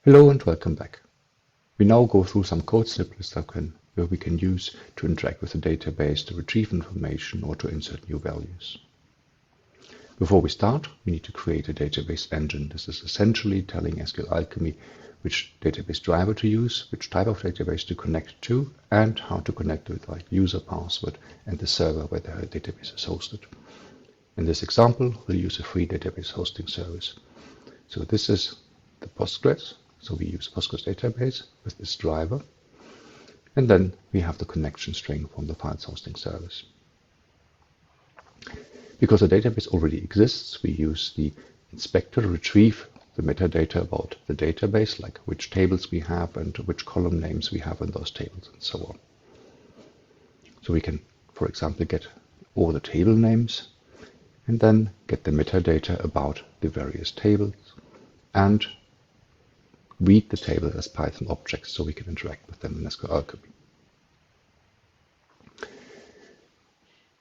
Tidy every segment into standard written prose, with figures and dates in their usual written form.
Hello and welcome back. We now go through some code snippets where we can use to interact with the database to retrieve information or to insert new values. Before we start, we need to create a database engine. This is essentially telling SQLAlchemy which database driver to use, which type of database to connect to, and how to connect with like user password and the server where the database is hosted. In this example, we'll use a free database hosting service. So this is the Postgres. So we use Postgres database with this driver. And then we have the connection string from the files hosting service. Because the database already exists, we use the inspector to retrieve the metadata about the database, like which tables we have and which column names we have in those tables and so on. So we can, for example, get all the table names and then get the metadata about the various tables and read the table as Python objects so we can interact with them in SQLAlchemy.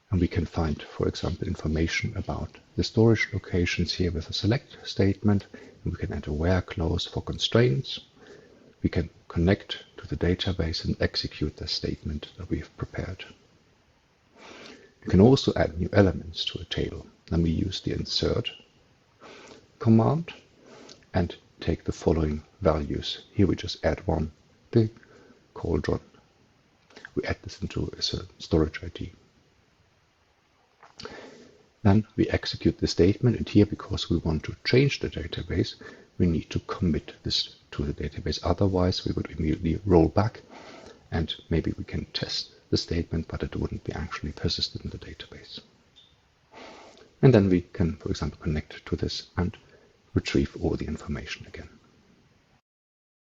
And we can find, for example, information about the storage locations here with a select statement. And we can add a where clause for constraints. We can connect to the database and execute the statement that we've prepared. We can also add new elements to a table. Then we use the insert command and take the following values. Here we just add one, the cauldron. We add this into a storage ID. Then we execute the statement, and here, because we want to change the database, we need to commit this to the database. Otherwise, we would immediately roll back, and maybe we can test the statement, but it wouldn't be actually persisted in the database. And then we can, for example, connect to this and retrieve all the information again.